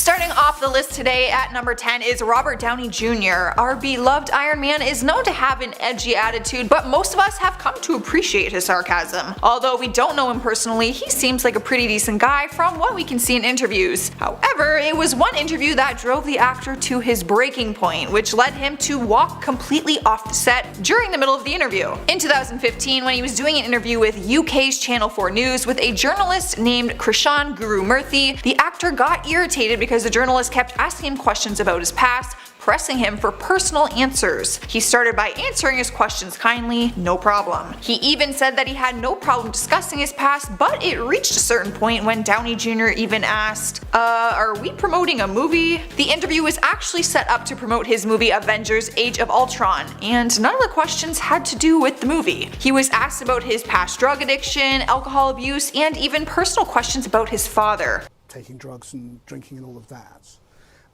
Starting off the list today at number 10 is Robert Downey Jr. Our beloved Iron Man is known to have an edgy attitude, but most of us have come to appreciate his sarcasm. Although we don't know him personally, he seems like a pretty decent guy from what we can see in interviews. However, it was one interview that drove the actor to his breaking point, which led him to walk completely off the set during the middle of the interview. In 2015, when he was doing an interview with UK's Channel 4 News with a journalist named Krishan Guru Murthy, the actor got irritated because the journalist kept asking him questions about his past, pressing him for personal answers. He started by answering his questions kindly, no problem. He even said that he had no problem discussing his past, but it reached a certain point when Downey Jr. even asked, are we promoting a movie? The interview was actually set up to promote his movie Avengers Age of Ultron, and none of the questions had to do with the movie. He was asked about his past drug addiction, alcohol abuse, and even personal questions about his father. Taking drugs and drinking and all of that.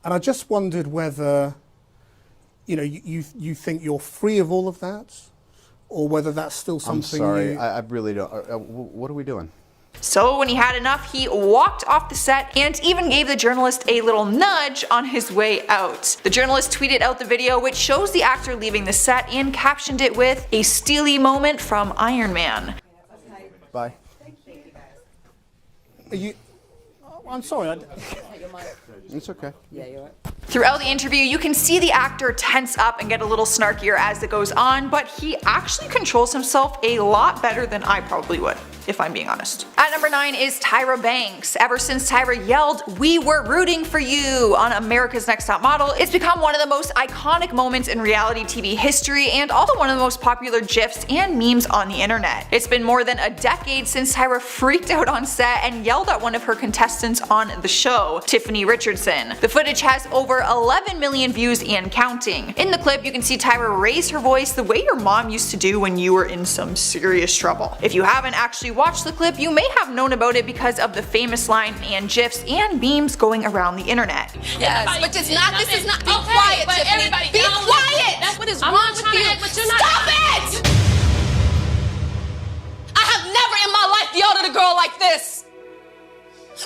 And I just wondered whether, you think you're free of all of that, or whether that's still something. I'm sorry, I really don't. What are we doing? So when he had enough, he walked off the set and even gave the journalist a little nudge on his way out. The journalist tweeted out the video, which shows the actor leaving the set, and captioned it with a steely moment from Iron Man. Bye. Are you? I'm sorry. It's okay. Yeah, you're right. Throughout the interview, you can see the actor tense up and get a little snarkier as it goes on, but he actually controls himself a lot better than I probably would, if I'm being honest. At number 9 is Tyra Banks. Ever since Tyra yelled, "We were rooting for you" on America's Next Top Model, it's become one of the most iconic moments in reality TV history and also one of the most popular GIFs and memes on the internet. It's been more than a decade since Tyra freaked out on set and yelled at one of her contestants on the show, Tiffany Richardson. The footage has over 11 million views and counting. In the clip, you can see Tyra raise her voice the way your mom used to do when you were in some serious trouble. If you haven't actually watched the clip, you may have known about it because of the famous line and GIFs and memes going around the internet. Yes, but this is not. Be quiet, Tiffany. Be quiet. That's what is I'm wrong not with trying you. to act, but you're not. Stop it! I have never in my life yelled at a girl like this.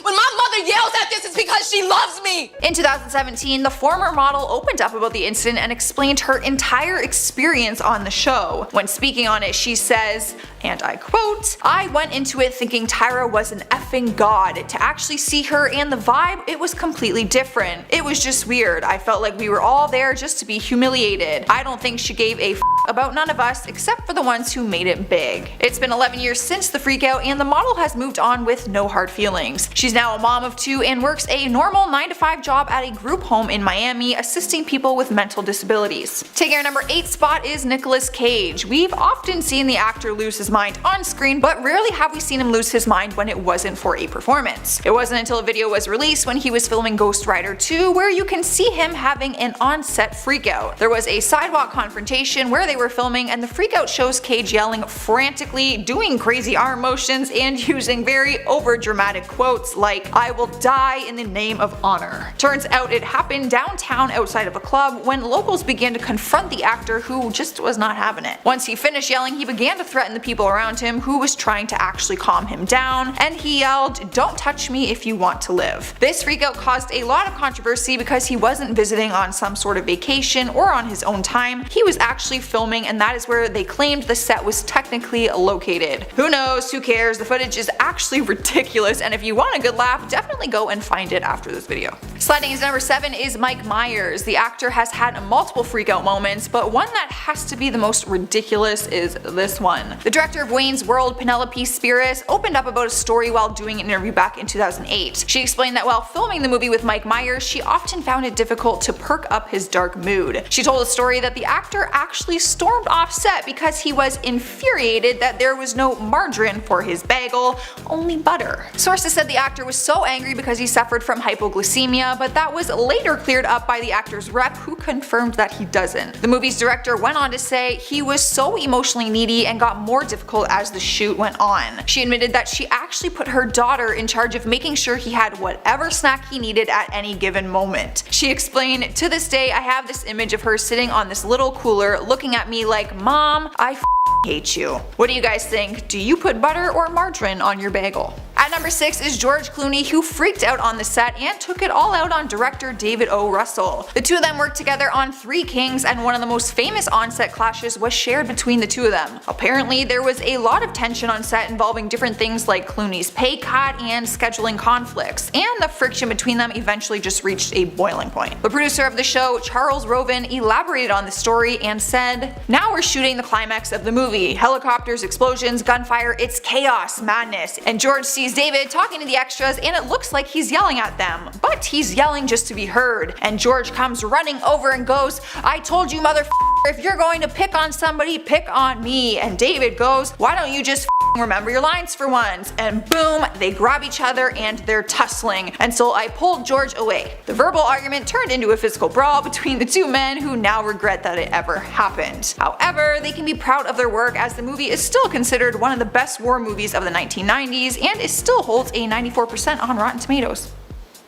When my mother yells at this, it's because she loves me! In 2017, the former model opened up about the incident and explained her entire experience on the show. When speaking on it, she says, and I quote, "I went into it thinking Tyra was an effing god. To actually see her and the vibe, it was completely different. It was just weird. I felt like we were all there just to be humiliated. I don't think she gave a f about none of us except for the ones who made it big." It's been 11 years since the freakout, and the model has moved on with no hard feelings. She's now a mom of 2 and works a normal 9-to-5 job at a group home in Miami, assisting people with mental disabilities. Taking our number 8 spot is Nicolas Cage. We've often seen the actor lose his mind on screen, but rarely have we seen him lose his mind when it wasn't for a performance. It wasn't until a video was released when he was filming Ghost Rider 2 where you can see him having an on-set freakout. There was a sidewalk confrontation where they were filming, and the freakout shows Cage yelling frantically, doing crazy arm motions, and using very over-dramatic quotes like, "I will die in the name of honor." Turns out it happened downtown outside of a club when locals began to confront the actor, who just was not having it. Once he finished yelling, he began to threaten the people around him, who was trying to actually calm him down, and he yelled, "Don't touch me if you want to live." This freakout caused a lot of controversy because he wasn't visiting on some sort of vacation or on his own time. He was actually filming, and that is where they claimed the set was technically located. Who knows, who cares, the footage is actually ridiculous, and if you want a good laugh, definitely go and find it after this video. Sliding into number 7 is Mike Myers. The actor has had multiple freakout moments, but one that has to be the most ridiculous is this one. The director of Wayne's World, Penelope Spheeris, opened up about a story while doing an interview back in 2008. She explained that while filming the movie with Mike Myers, she often found it difficult to perk up his dark mood. She told a story that the actor actually stormed off set because he was infuriated that there was no margarine for his bagel, only butter. Sources said the actor was so angry because he suffered from hypoglycemia, but that was later cleared up by the actor's rep, who confirmed that he doesn't. The movie's director went on to say he was so emotionally needy and got more difficult as the shoot went on. She admitted that she actually put her daughter in charge of making sure he had whatever snack he needed at any given moment. She explained, "To this day, I have this image of her sitting on this little cooler looking at me like, 'Mom, I hate you.'" What do you guys think? Do you put butter or margarine on your bagel? At At number 6 is George Clooney, who freaked out on the set and took it all out on director David O. Russell. The two of them worked together on Three Kings, and one of the most famous on-set clashes was shared between the two of them. Apparently, there was a lot of tension on set involving different things like Clooney's pay cut and scheduling conflicts, and the friction between them eventually just reached a boiling point. The producer of the show, Charles Roven, elaborated on the story and said, "Now we're shooting the climax of the movie. Helicopters, explosions, gunfire, it's chaos, madness. And George sees David talking to the extras and it looks like he's yelling at them. But he's yelling just to be heard. And George comes running over and goes, 'I told you, motherfucker, if you're going to pick on somebody, pick on me.' And David goes, 'Why don't you just remember your lines for once?' And boom, they grab each other and they're tussling. And so I pulled George away." The verbal argument turned into a physical brawl between the two men, who now regret that it ever happened. However, they can be proud of their work, as the movie is still considered one of the best war movies of the 1990s and it still holds a 94% on Rotten Tomatoes.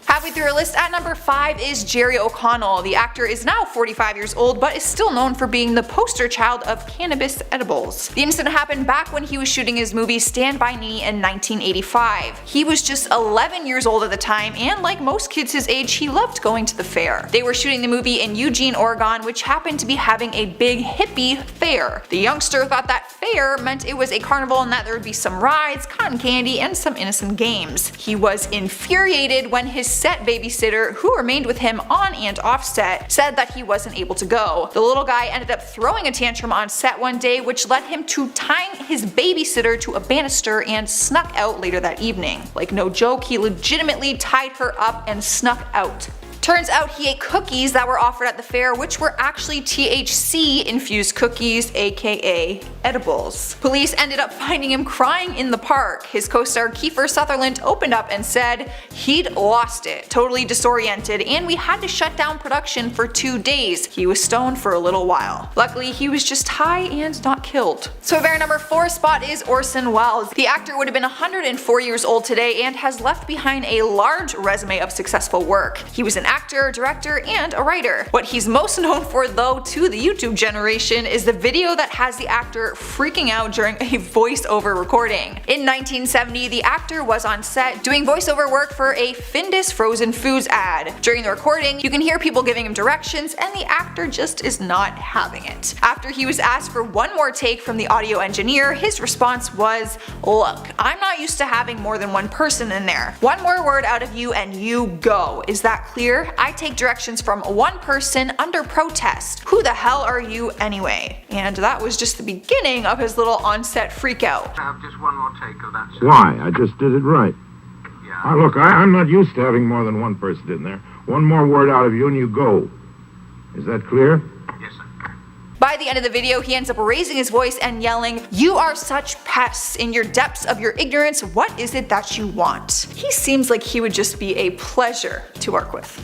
Halfway through our list at number 5 is Jerry O'Connell. The actor is now 45 years old but is still known for being the poster child of cannabis edibles. The incident happened back when he was shooting his movie Stand By Me in 1985. He was just 11 years old at the time, and like most kids his age, he loved going to the fair. They were shooting the movie in Eugene, Oregon, which happened to be having a big hippie fair. The youngster thought that fair meant it was a carnival and that there would be some rides, cotton candy, and some innocent games. He was infuriated when his set babysitter, who remained with him on and off set, said that he wasn't able to go. The little guy ended up throwing a tantrum on set one day, which led him to tying his babysitter to a banister and snuck out later that evening. Like, no joke, he legitimately tied her up and snuck out. Turns out he ate cookies that were offered at the fair, which were actually THC infused cookies, aka edibles. Police ended up finding him crying in the park. His co-star Kiefer Sutherland opened up and said he'd lost it, totally disoriented, and we had to shut down production for 2 days. He was stoned for a little while. Luckily, he was just high and not killed. So our number 4 spot is Orson Welles. The actor would have been 104 years old today and has left behind a large resume of successful work. He was an actor, director, and a writer. What he's most known for, though, to the YouTube generation is the video that has the actor freaking out during a voiceover recording. In 1970, the actor was on set doing voiceover work for a Findus frozen foods ad. During the recording, you can hear people giving him directions and the actor just is not having it. After he was asked for one more take from the audio engineer, his response was, "Look, I'm not used to having more than one person in there. One more word out of you and you go. Is that clear? I take directions from one person under protest. Who the hell are you anyway?" And that was just the beginning of his little on-set freakout. I have just one more take of that. Why? I just did it right. Yeah. Look, I'm not used to having more than one person in there. One more word out of you and you go. Is that clear? Yes, sir. By the end of the video, he ends up raising his voice and yelling, "You are such pests. In your depths of your ignorance, what is it that you want?" He seems like he would just be a pleasure to work with.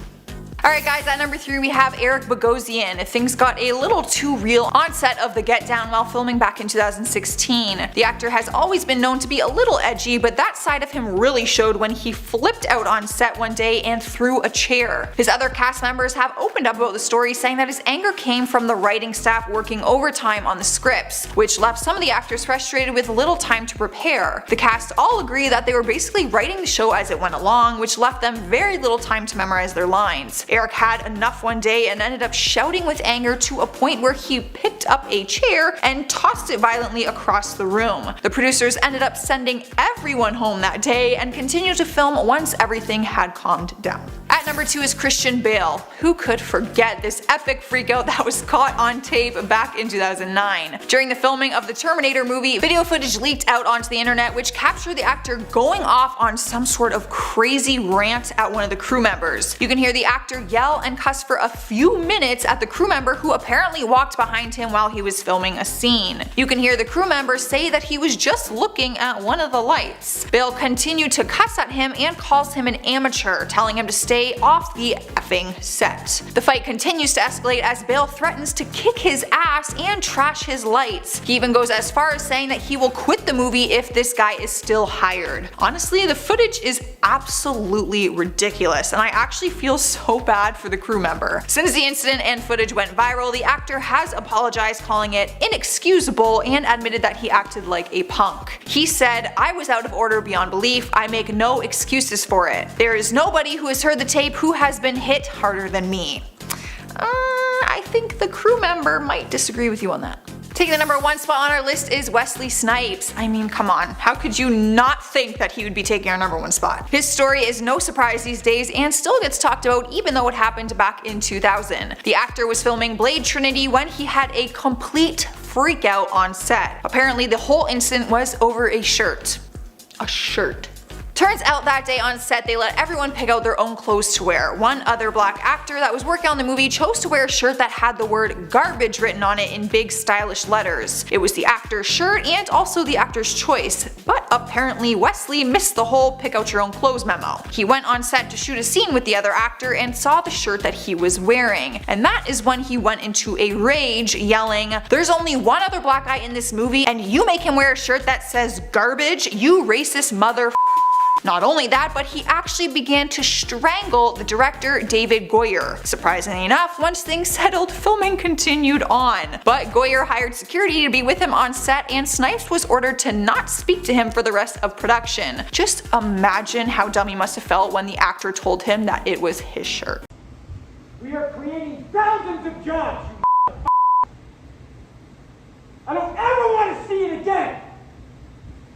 Alright guys, at number 3 we have Eric Bogosian. Things got a little too real on set of The Get Down while filming back in 2016. The actor has always been known to be a little edgy, but that side of him really showed when he flipped out on set one day and threw a chair. His other cast members have opened up about the story, saying that his anger came from the writing staff working overtime on the scripts, which left some of the actors frustrated with little time to prepare. The cast all agree that they were basically writing the show as it went along, which left them very little time to memorize their lines. Eric had enough one day and ended up shouting with anger to a point where he picked up a chair and tossed it violently across the room. The producers ended up sending everyone home that day and continued to film once everything had calmed down. At number 2 is Christian Bale. Who could forget this epic freakout that was caught on tape back in 2009? During the filming of the Terminator movie, video footage leaked out onto the internet which captured the actor going off on some sort of crazy rant at one of the crew members. You can hear the actor yell and cuss for a few minutes at the crew member who apparently walked behind him while he was filming a scene. You can hear the crew member say that he was just looking at one of the lights. Bale continued to cuss at him and calls him an amateur, telling him to stay off the effing set. The fight continues to escalate as Bale threatens to kick his ass and trash his lights. He even goes as far as saying that he will quit the movie if this guy is still hired. Honestly, the footage is absolutely ridiculous, and I actually feel so bad for the crew member. Since the incident and footage went viral, the actor has apologized, calling it inexcusable, and admitted that he acted like a punk. He said, "I was out of order beyond belief. I make no excuses for it. There is nobody who has heard the tape who has been hit harder than me." I think the crew member might disagree with you on that. Taking the number 1 spot on our list is Wesley Snipes. I mean, come on, how could you not think that he would be taking our number 1 spot? His story is no surprise these days and still gets talked about even though it happened back in 2000. The actor was filming Blade Trinity when he had a complete freak out on set. Apparently the whole incident was over a shirt. A shirt. Turns out that day on set they let everyone pick out their own clothes to wear. One other black actor that was working on the movie chose to wear a shirt that had the word garbage written on it in big stylish letters. It was the actor's shirt and also the actor's choice, but apparently Wesley missed the whole pick out your own clothes memo. He went on set to shoot a scene with the other actor and saw the shirt that he was wearing, and that is when he went into a rage, yelling, "There's only one other black guy in this movie and you make him wear a shirt that says garbage, you racist mother." Not only that, but he actually began to strangle the director David Goyer. Surprisingly enough, once things settled, filming continued on. But Goyer hired security to be with him on set, and Snipes was ordered to not speak to him for the rest of production. Just imagine how dumb he must have felt when the actor told him that it was his shirt. We are creating thousands of jobs, you I don't ever want to see it again!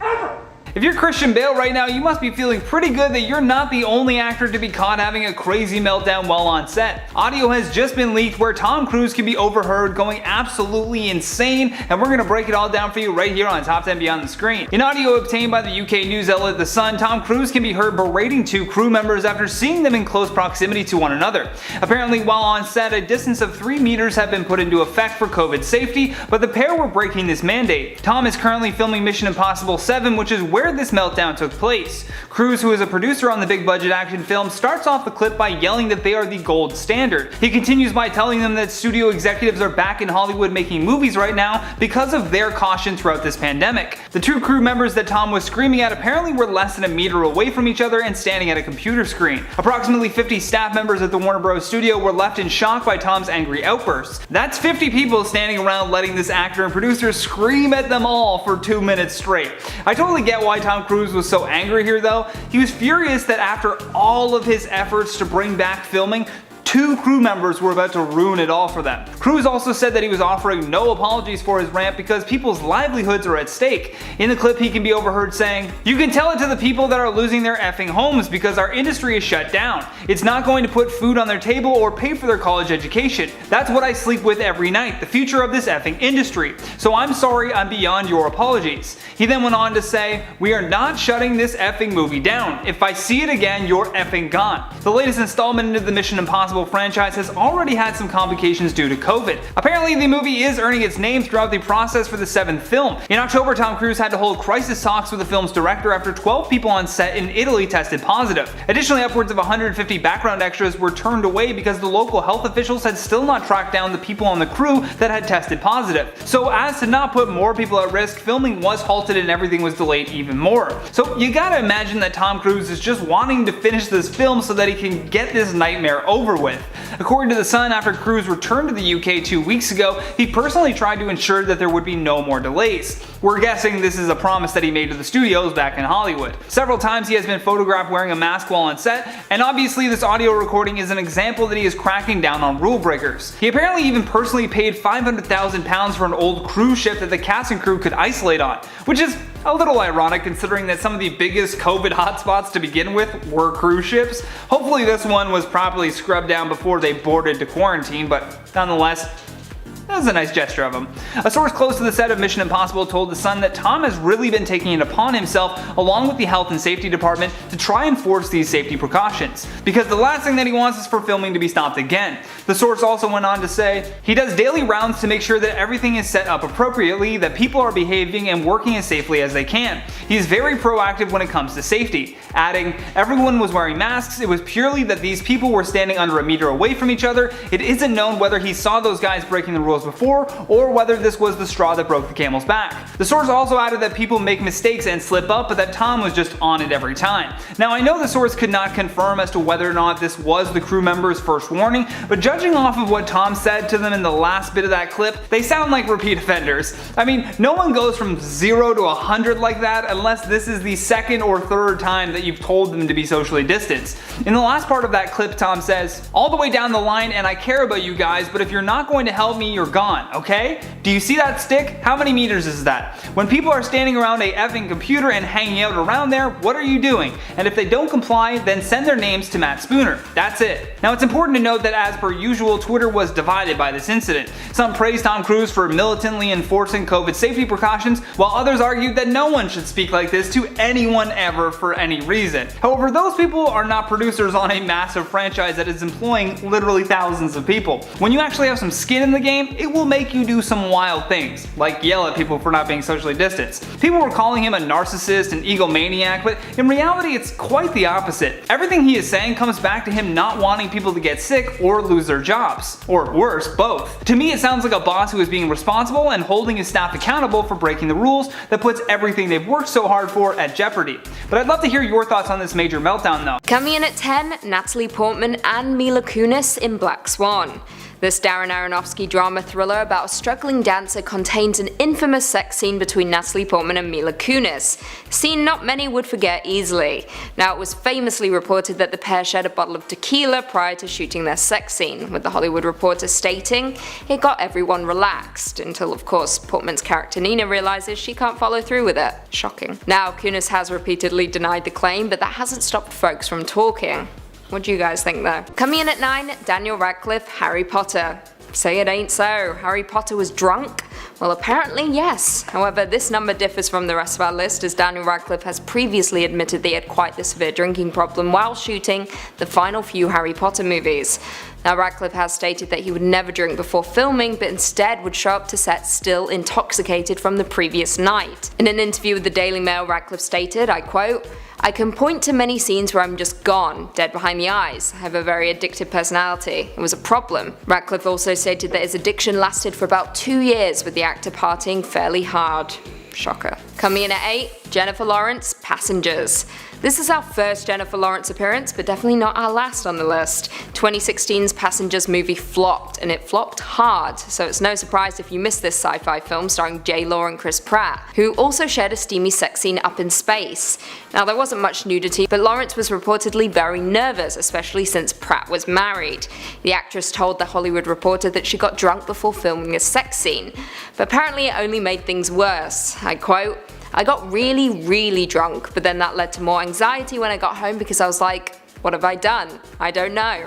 Ever! If you're Christian Bale right now, you must be feeling pretty good that you're not the only actor to be caught having a crazy meltdown while on set. Audio has just been leaked where Tom Cruise can be overheard going absolutely insane, and we're gonna break it all down for you right here on Top 10 Beyond the Screen. In audio obtained by the UK news outlet The Sun, Tom Cruise can be heard berating 2 crew members after seeing them in close proximity to one another. Apparently, while on set, a distance of 3 meters have been put into effect for COVID safety, but the pair were breaking this mandate. Tom is currently filming Mission Impossible 7, which is where this meltdown took place. Cruise, who is a producer on the big budget action film, starts off the clip by yelling that they are the gold standard. He continues by telling them that studio executives are back in Hollywood making movies right now because of their caution throughout this pandemic. The 2 crew members that Tom was screaming at apparently were less than a meter away from each other and standing at a computer screen. Approximately 50 staff members at the Warner Bros. Studio were left in shock by Tom's angry outbursts. That's 50 people standing around letting this actor and producer scream at them all for 2 minutes straight. I totally get why Tom Cruise was so angry here though. He was furious that after all of his efforts to bring back filming, 2 crew members were about to ruin it all for them. Cruise also said that he was offering no apologies for his rant because people's livelihoods are at stake. In the clip, he can be overheard saying, "You can tell it to the people that are losing their effing homes because our industry is shut down. It's not going to put food on their table or pay for their college education. That's what I sleep with every night, the future of this effing industry. So I'm sorry, I'm beyond your apologies." He then went on to say, "We are not shutting this effing movie down. If I see it again, you're effing gone." The latest installment into the Mission Impossible franchise has already had some complications due to COVID. Apparently, the movie is earning its name throughout the process for the 7th film. In October, Tom Cruise had to hold crisis talks with the film's director after 12 people on set in Italy tested positive. Additionally, upwards of 150 background extras were turned away because the local health officials had still not tracked down the people on the crew that had tested positive. So as to not put more people at risk, filming was halted and everything was delayed even more. So you gotta imagine that Tom Cruise is just wanting to finish this film so that he can get this nightmare over with. According to The Sun, after Cruise returned to the UK 2 weeks ago, he personally tried to ensure that there would be no more delays. We're guessing this is a promise that he made to the studios back in Hollywood. Several times he has been photographed wearing a mask while on set, and obviously this audio recording is an example that he is cracking down on rule breakers. He apparently even personally paid £500,000 for an old cruise ship that the cast and crew could isolate on, which is a little ironic considering that some of the biggest COVID hotspots to begin with were cruise ships. Hopefully this one was properly scrubbed down before they boarded to quarantine, but nonetheless, That was a nice gesture of him. A source close to the set of Mission Impossible told The Sun that Tom has really been taking it upon himself, along with the health and safety department, to try and force these safety precautions, because the last thing that he wants is for filming to be stopped again. The source also went on to say, he does daily rounds to make sure that everything is set up appropriately, that people are behaving and working as safely as they can. He is very proactive when it comes to safety, adding, everyone was wearing masks, it was purely that these people were standing under a meter away from each other. It isn't known whether he saw those guys breaking the rules before, or whether this was the straw that broke the camel's back. The source also added that people make mistakes and slip up, but that Tom was just on it every time. Now I know the source could not confirm as to whether or not this was the crew member's first warning, but judging off of what Tom said to them in the last bit of that clip, they sound like repeat offenders. I mean, no one goes from 0 to 100 like that unless this is the second or third time that you've told them to be socially distanced. In the last part of that clip, Tom says, all the way down the line, and I care about you guys, but if you're not going to help me, you're gone, okay? Do you see that stick? How many meters is that? When people are standing around a effing computer and hanging out around there, what are you doing? And if they don't comply, then send their names to Matt Spooner. That's it. Now it's important to note that as per usual, Twitter was divided by this incident. Some praised Tom Cruise for militantly enforcing COVID safety precautions, while others argued that no one should speak like this to anyone ever for any reason. However, those people are not producers on a massive franchise that is employing literally thousands of people. When you actually have some skin in the game, it will make you do some wild things, like yell at people for not being socially distanced. People were calling him a narcissist and egomaniac, but in reality it's quite the opposite. Everything he is saying comes back to him not wanting people to get sick or lose their jobs. Or worse, both. To me it sounds like a boss who is being responsible and holding his staff accountable for breaking the rules that puts everything they've worked so hard for at jeopardy. But I'd love to hear your thoughts on this major meltdown though. Coming in at 10, Natalie Portman and Mila Kunis in Black Swan. This Darren Aronofsky drama thriller about a struggling dancer contains an infamous sex scene between Natalie Portman and Mila Kunis, a scene not many would forget easily. Now it was famously reported that the pair shared a bottle of tequila prior to shooting their sex scene, with The Hollywood Reporter stating it got everyone relaxed, until of course Portman's character Nina realizes she can't follow through with it. Shocking. Now Kunis has repeatedly denied the claim, but that hasn't stopped folks from talking. What do you guys think though? Coming in at 9, Daniel Radcliffe, Harry Potter. Say it ain't so. Harry Potter was drunk? Well, apparently yes. However, this number differs from the rest of our list, as Daniel Radcliffe has previously admitted that he had quite the severe drinking problem while shooting the final few Harry Potter movies. Now Radcliffe has stated that he would never drink before filming, but instead would show up to set still intoxicated from the previous night. In an interview with the Daily Mail, Radcliffe stated, I quote, I can point to many scenes where I'm just gone, dead behind the eyes. I have a very addictive personality. It was a problem. Radcliffe also stated that his addiction lasted for about 2 years, with the actor partying fairly hard. Shocker. Coming in at 8, Jennifer Lawrence, Passengers. This is our first Jennifer Lawrence appearance, but definitely not our last on the list. 2016's Passengers movie flopped, and it flopped hard, so it's no surprise if you missed this sci-fi film starring J-Law and Chris Pratt, who also shared a steamy sex scene up in space. Now there wasn't much nudity, but Lawrence was reportedly very nervous, especially since Pratt was married. The actress told The Hollywood Reporter that she got drunk before filming a sex scene, but apparently it only made things worse. I quote, I got really drunk, but then that led to more anxiety when I got home because I was like, what have I done? I don't know.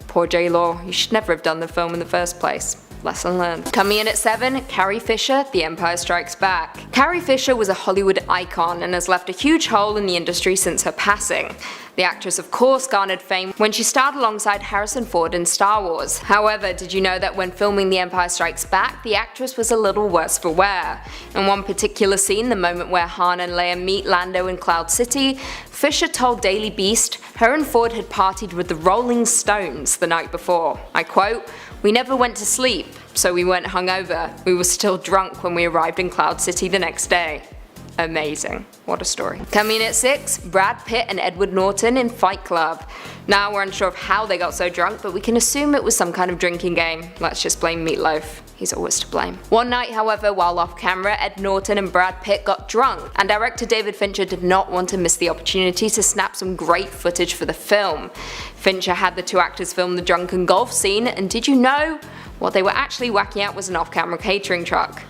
Poor J-Law, you should never have done the film in the first place. Lesson learned. Coming in at 7, Carrie Fisher, The Empire Strikes Back. Carrie Fisher was a Hollywood icon and has left a huge hole in the industry since her passing. The actress of course garnered fame when she starred alongside Harrison Ford in Star Wars. However, did you know that when filming The Empire Strikes Back, the actress was a little worse for wear? In one particular scene, the moment where Han and Leia meet Lando in Cloud City, Fisher told Daily Beast her and Ford had partied with the Rolling Stones the night before. I quote, we never went to sleep, so we weren't hungover. We were still drunk when we arrived in Cloud City the next day. Amazing. What a story. Coming in at 6, Brad Pitt and Edward Norton in Fight Club. Now we're unsure of how they got so drunk, but we can assume it was some kind of drinking game. Let's just blame Meatloaf. He's always to blame. One night, however, while off camera, Ed Norton and Brad Pitt got drunk, and director David Fincher did not want to miss the opportunity to snap some great footage for the film. Fincher had the two actors film the drunken golf scene, and did you know? What they were actually whacking out was an off-camera catering truck.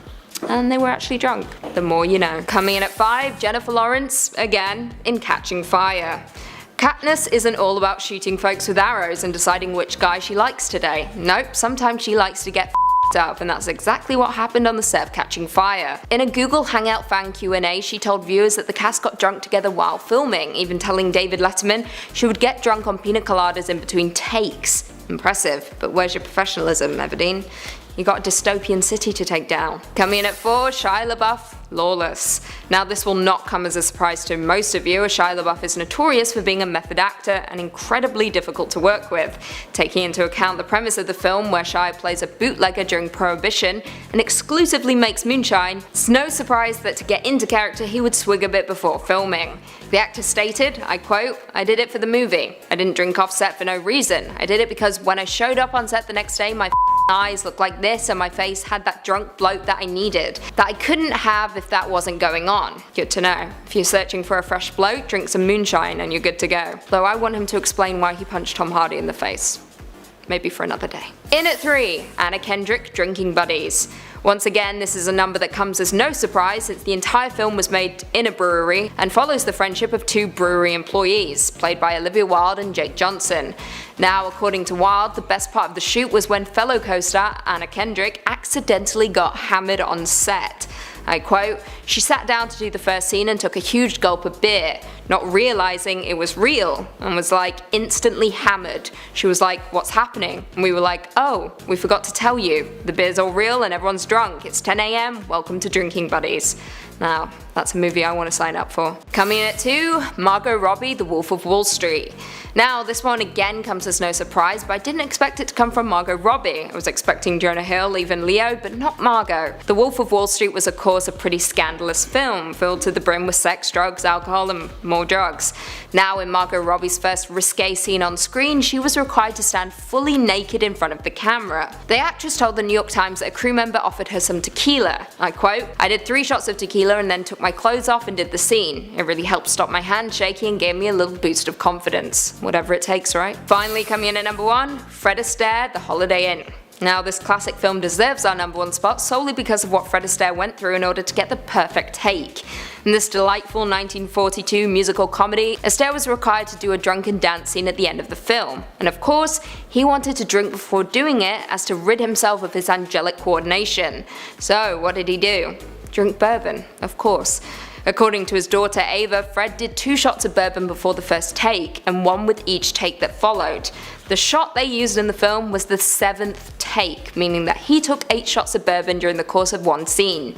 And they were actually drunk. The more you know. Coming in at 5, Jennifer Lawrence, again, in Catching Fire. Katniss isn't all about shooting folks with arrows and deciding which guy she likes today. Nope, sometimes she likes to get up, and that's exactly what happened on the set of Catching Fire. In a Google Hangout fan Q&A, she told viewers that the cast got drunk together while filming, even telling David Letterman she would get drunk on pina coladas in between takes. Impressive, but where's your professionalism, Everdeen? You got a dystopian city to take down. Coming in at 4, Shia LaBeouf, Lawless. Now this will not come as a surprise to most of you, as Shia LaBeouf is notorious for being a method actor and incredibly difficult to work with. Taking into account the premise of the film, where Shia plays a bootlegger during Prohibition and exclusively makes moonshine, it's no surprise that to get into character he would swig a bit before filming. The actor stated, I quote, "I did it for the movie. I didn't drink off set for no reason. I did it because when I showed up on set the next day, my eyes looked like this and my face had that drunk bloat that I needed, that I couldn't have if that wasn't going on." Good to know. If you're searching for a fresh bloat, drink some moonshine and you're good to go. Though I want him to explain why he punched Tom Hardy in the face. Maybe for another day. In at 3, Anna Kendrick, Drinking Buddies. Once again, this is a number that comes as no surprise since the entire film was made in a brewery and follows the friendship of 2 brewery employees, played by Olivia Wilde and Jake Johnson. Now, according to Wilde, the best part of the shoot was when fellow co-star Anna Kendrick accidentally got hammered on set. I quote, "She sat down to do the first scene and took a huge gulp of beer, not realizing it was real, and was like instantly hammered. She was like, 'What's happening?' And we were like, 'Oh, we forgot to tell you. The beer's all real and everyone's drunk. It's 10 AM, welcome to Drinking Buddies.'" Now, that's a movie I want to sign up for. Coming in at 2, Margot Robbie, The Wolf of Wall Street. Now, this one again comes as no surprise, but I didn't expect it to come from Margot Robbie. I was expecting Jonah Hill, even Leo, but not Margot. The Wolf of Wall Street was of course a pretty scandalous film, filled to the brim with sex, drugs, alcohol, and more drugs. Now, in Margot Robbie's first risque scene on screen, she was required to stand fully naked in front of the camera. The actress told the New York Times that a crew member offered her some tequila. I quote, "I did 3 shots of tequila and then took my clothes off and did the scene. It really helped stop my hand shaking and gave me a little boost of confidence." Whatever it takes, right? Finally, coming in at number 1, Fred Astaire, The Holiday Inn. Now, this classic film deserves our number 1 spot solely because of what Fred Astaire went through in order to get the perfect take. In this delightful 1942 musical comedy, Astaire was required to do a drunken dance scene at the end of the film. And of course, he wanted to drink before doing it as to rid himself of his angelic coordination. So, what did he do? Drink bourbon, of course. According to his daughter Ava, Fred did 2 shots of bourbon before the first take, and 1 with each take that followed. The shot they used in the film was the 7th take, meaning that he took 8 shots of bourbon during the course of 1 scene.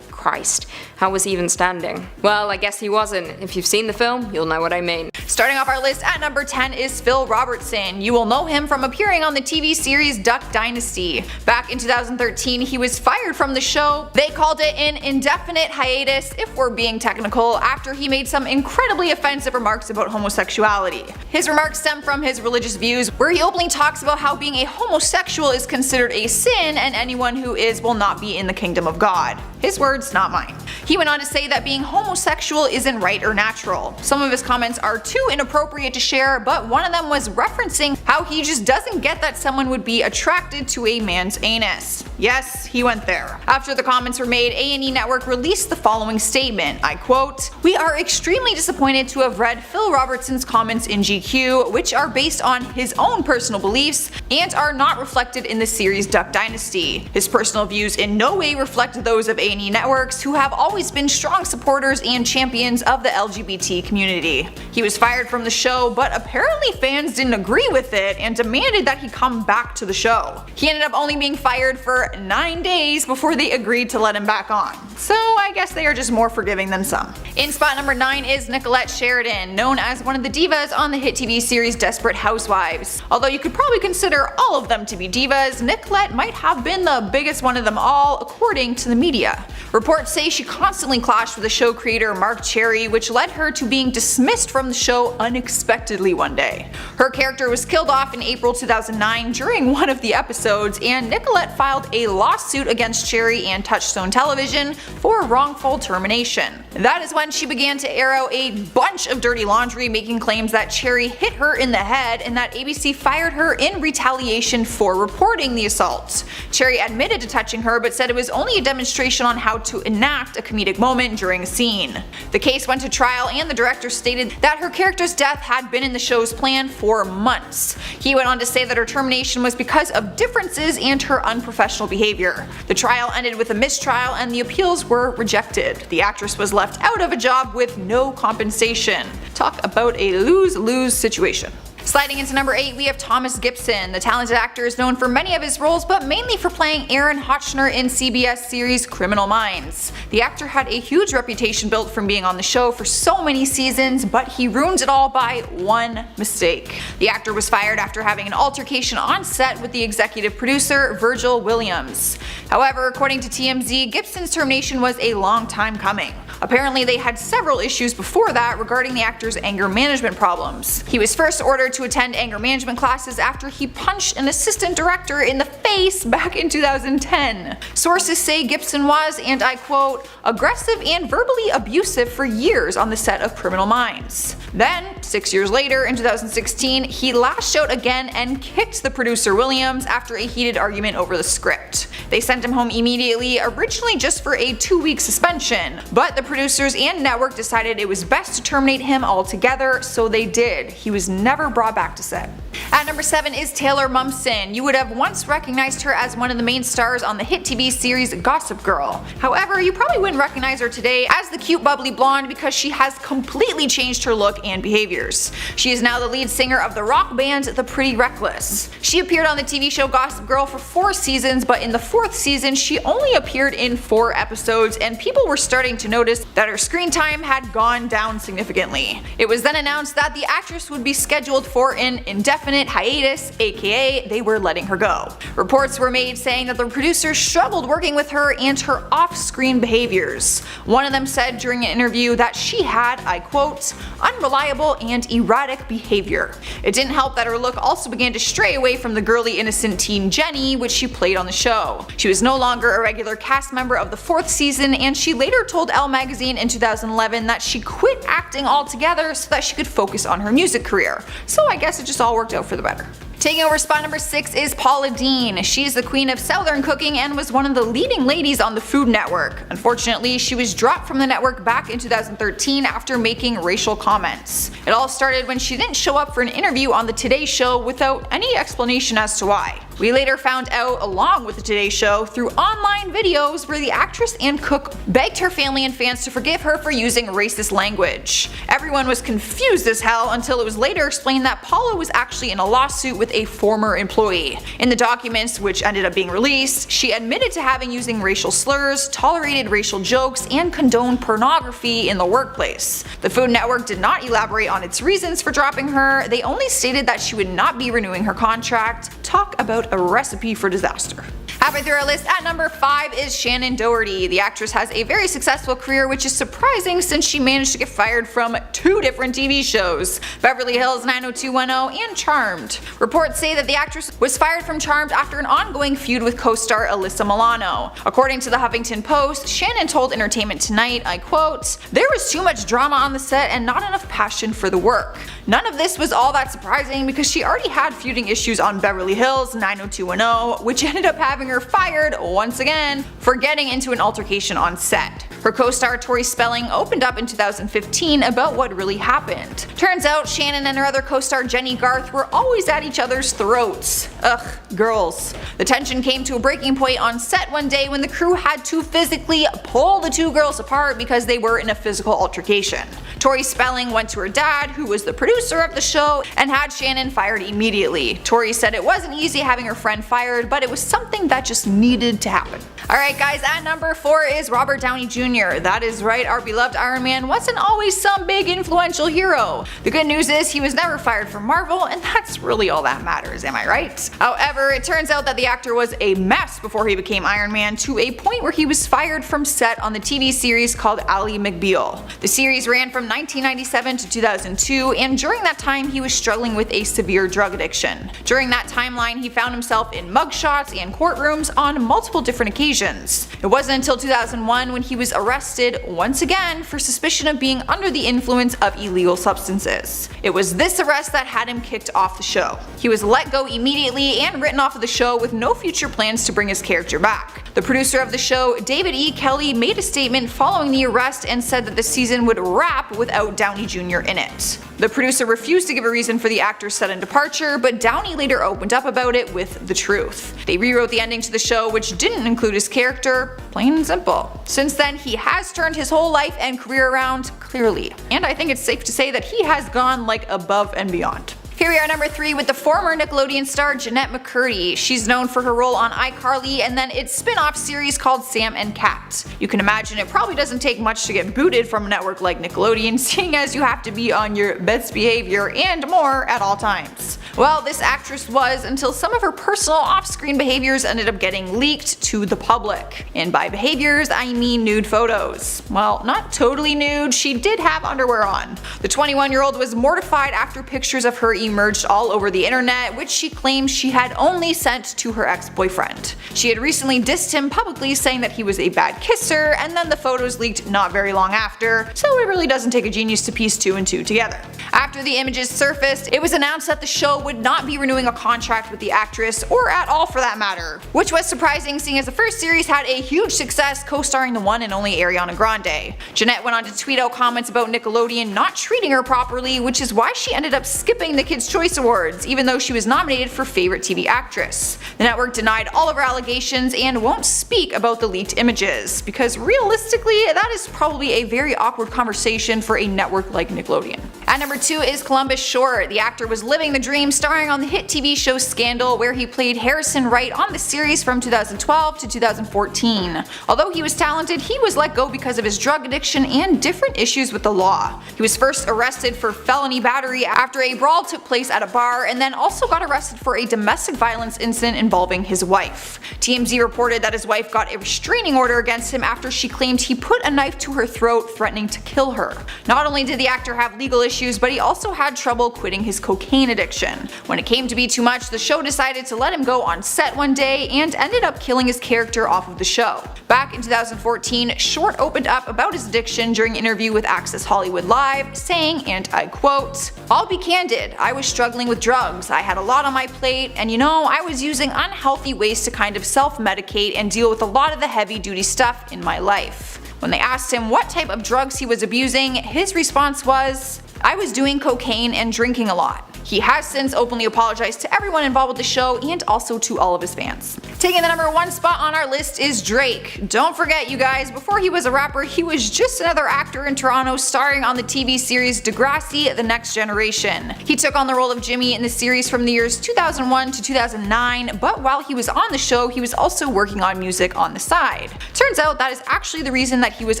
Christ, how was he even standing? Well, I guess he wasn't. If you've seen the film, you'll know what I mean. Starting off our list at number 10 is Phil Robertson. You will know him from appearing on the TV series Duck Dynasty. Back in 2013, he was fired from the show. They called it an indefinite hiatus, if we're being technical, after he made some incredibly offensive remarks about homosexuality. His remarks stem from his religious views, where he openly talks about how being a homosexual is considered a sin and anyone who is will not be in the kingdom of God. His words, not mine. He went on to say that being homosexual isn't right or natural. Some of his comments are too inappropriate to share, but one of them was referencing how he just doesn't get that someone would be attracted to a man's anus. Yes, he went there. After the comments were made, A&E Network released the following statement, I quote, "We are extremely disappointed to have read Phil Robertson's comments in GQ, which are based on his own personal beliefs and are not reflected in the series Duck Dynasty. His personal views in no way reflect those of A&E Networks, who have always been strong supporters and champions of the LGBT community." He was fired from the show, but apparently fans didn't agree with it and demanded that he come back to the show. He ended up only being fired for 9 days before they agreed to let him back on. So I guess they are just more forgiving than some. In spot number 9 is Nicolette Sheridan, known as one of the divas on the hit TV series Desperate Housewives. Although you could probably consider all of them to be divas, Nicolette might have been the biggest one of them all, according to the media. Reports say she constantly clashed with the show creator Mark Cherry, which led her to being dismissed from the show unexpectedly one day. Her character was killed off in April 2009 during one of the episodes, and Nicolette filed a lawsuit against Cherry and Touchstone Television for wrongful termination. That is when she began to air out a bunch of dirty laundry, making claims that Cherry hit her in the head and that ABC fired her in retaliation for reporting the assault. Cherry admitted to touching her but said it was only a demonstration on how to enact a comedic moment during a scene. The case went to trial and the director stated that her character's death had been in the show's plan for months. He went on to say that her termination was because of differences and her unprofessional behavior. The trial ended with a mistrial and the appeals were rejected. The actress was left out of a job with no compensation. Talk about a lose-lose situation. Sliding into number 8, we have Thomad Gibson. The talented actor is known for many of his roles, but mainly for playing Aaron Hotchner in CBS series Criminal Minds. The actor had a huge reputation built from being on the show for so many seasons, but he ruined it all by one mistake. The actor was fired after having an altercation on set with the executive producer, Virgil Williams. However, according to TMZ, Gibson's termination was a long time coming. Apparently, they had several issues before that regarding the actor's anger management problems. He was first ordered to attend anger management classes after he punched an assistant director in the face back in 2010. Sources say Gibson was, and I quote, aggressive and verbally abusive for years on the set of Criminal Minds. Then, 6 years later, in 2016, he lashed out again and kicked the producer Williams after a heated argument over the script. They sent him home immediately, originally just for a 2-week suspension, but the producers and network decided it was best to terminate him altogether, so they did. He was never brought back to set. At number 7 is Taylor Momsen. You would have once recognized her as one of the main stars on the hit TV series Gossip Girl. However, you probably wouldn't recognize her today as the cute bubbly blonde because she has completely changed her look and behaviors. She is now the lead singer of the rock band The Pretty Reckless. She appeared on the TV show Gossip Girl for 4 seasons, but in the 4th season she only appeared in 4 episodes, and people were starting to notice that her screen time had gone down significantly. It was then announced that the actress would be scheduled for an indefinite hiatus, aka they were letting her go. Reports were made saying that the producers struggled working with her and her off-screen behaviors. One of them said during an interview that she had, I quote, unreliable and erratic behavior. It didn't help that her look also began to stray away from the girly innocent teen Jenny, which she played on the show. She was no longer a regular cast member of the 4th season, and she later told Elle magazine in 2011 that she quit acting altogether so that she could focus on her music career. So I guess it just all worked out for the better. Taking over spot number 6 is Paula Deen. She's the queen of Southern cooking and was one of the leading ladies on the Food Network. Unfortunately, she was dropped from the network back in 2013 after making racial comments. It all started when she didn't show up for an interview on the Today Show without any explanation as to why. We later found out, along with the Today Show, through online videos where the actress and cook begged her family and fans to forgive her for using racist language. Everyone was confused as hell until it was later explained that Paula was actually in a lawsuit with a former employee. In the documents, which ended up being released, she admitted to having using racial slurs, tolerated racial jokes, and condoned pornography in the workplace. The Food Network did not elaborate on its reasons for dropping her. They only stated that she would not be renewing her contract. Talk about a recipe for disaster. Halfway through our list, at number 5 is Shannen Doherty. The actress has a very successful career, which is surprising since she managed to get fired from 2 different TV shows, Beverly Hills 90210 and Charmed. Reports say that the actress was fired from Charmed after an ongoing feud with co-star Alyssa Milano. According to the Huffington Post, Shannen told Entertainment Tonight, I quote, there was too much drama on the set and not enough passion for the work. None of this was all that surprising because she already had feuding issues on Beverly Hills 90210, which ended up having her fired once again for getting into an altercation on set. Her co-star Tori Spelling opened up in 2015 about what really happened. Turns out Shannen and her other co-star Jenny Garth were always at each other's throats. Ugh, girls. The tension came to a breaking point on set one day when the crew had to physically pull the 2 girls apart because they were in a physical altercation. Tori Spelling went to her dad, who was the producer of the show, and had Shannen fired immediately. Tori said it wasn't easy having her friend fired, but it was something that just needed to happen. Alright guys, at number 4 is Robert Downey Jr. That is right, our beloved Iron Man wasn't always some big influential hero. The good news is he was never fired from Marvel, and that's really all that matters, am I right? However, it turns out that the actor was a mess before he became Iron Man, to a point where he was fired from set on the TV series called Ally McBeal. The series ran from 1997 to 2002, and during that time he was struggling with a severe drug addiction. During that timeline, he found himself in mugshots and courtrooms on multiple different occasions. It wasn't until 2001 when he was arrested once again for suspicion of being under the influence of illegal substances. It was this arrest that had him kicked off the show. He was let go immediately and written off of the show with no future plans to bring his character back. The producer of the show, David E. Kelley, made a statement following the arrest and said that the season would wrap without Downey Jr. in it. The producer refused to give a reason for the actor's sudden departure, but Downey later opened up about it with the truth. They rewrote the ending to the show, which didn't include his character, plain and simple. Since then, he has turned his whole life and career around, clearly. And I think it's safe to say that he has gone like above and beyond. Here we are, number 3, with the former Nickelodeon star Jenette McCurdy. She's known for her role on iCarly and then its spin-off series called Sam and Cat. You can imagine it probably doesn't take much to get booted from a network like Nickelodeon, seeing as you have to be on your best behavior and more at all times. Well, this actress was until some of her personal off-screen behaviors ended up getting leaked to the public. And by behaviors, I mean nude photos. Well, not totally nude, she did have underwear on. The 21-year-old was mortified after pictures of her emerged all over the internet, which she claims she had only sent to her ex-boyfriend. She had recently dissed him publicly, saying that he was a bad kisser, and then the photos leaked not very long after, so it really doesn't take a genius to piece 2 and 2 together. After the images surfaced, it was announced that the show would not be renewing a contract with the actress, or at all for that matter, which was surprising seeing as the first series had a huge success co-starring the one and only Ariana Grande. Jenette went on to tweet out comments about Nickelodeon not treating her properly, which is why she ended up skipping the Kids' Choice Awards, even though she was nominated for Favorite TV Actress. The network denied all of her allegations and won't speak about the leaked images, because realistically, that is probably a very awkward conversation for a network like Nickelodeon. At number 2 is Columbus Short. The actor was living the dream, starring on the hit TV show Scandal, where he played Harrison Wright on the series from 2012 to 2014. Although he was talented, he was let go because of his drug addiction and different issues with the law. He was first arrested for felony battery after a brawl took place at a bar, and then also got arrested for a domestic violence incident involving his wife. TMZ reported that his wife got a restraining order against him after she claimed he put a knife to her throat, threatening to kill her. Not only did the actor have legal issues, but he also had trouble quitting his cocaine addiction. When it came to be too much, the show decided to let him go on set one day and ended up killing his character off of the show. Back in 2014, Short opened up about his addiction during an interview with Access Hollywood Live, saying, and I quote, "I'll be candid, I was struggling with drugs, I had a lot on my plate, and I was using unhealthy ways to kind of self-medicate and deal with a lot of the heavy-duty stuff in my life." When they asked him what type of drugs he was abusing, his response was, "I was doing cocaine and drinking a lot." He has since openly apologized to everyone involved with the show and also to all of his fans. Taking the number 1 spot on our list is Drake. Don't forget, you guys, before he was a rapper, he was just another actor in Toronto starring on the TV series Degrassi: The Next Generation. He took on the role of Jimmy in the series from the years 2001 to 2009, but while he was on the show, he was also working on music on the side. Turns out that is actually the reason that he was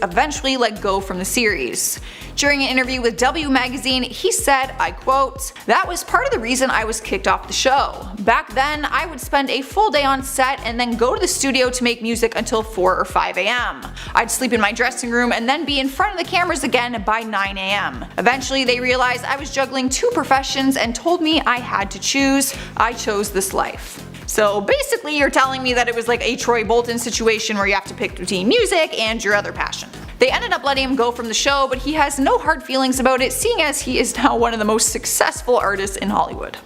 eventually let go from the series. During an interview with W Magazine, he said, I quote, "That was part of the reason I was kicked off the show. Back then, I would spend a full day on set and then go to the studio to make music until 4 or 5 a.m. I'd sleep in my dressing room and then be in front of the cameras again by 9 a.m. Eventually, they realized I was juggling 2 professions and told me I had to choose. I chose this life." So basically, you're telling me that it was like a Troy Bolton situation where you have to pick between music and your other passion. They ended up letting him go from the show, but he has no hard feelings about it, seeing as he is now one of the most successful artists in Hollywood.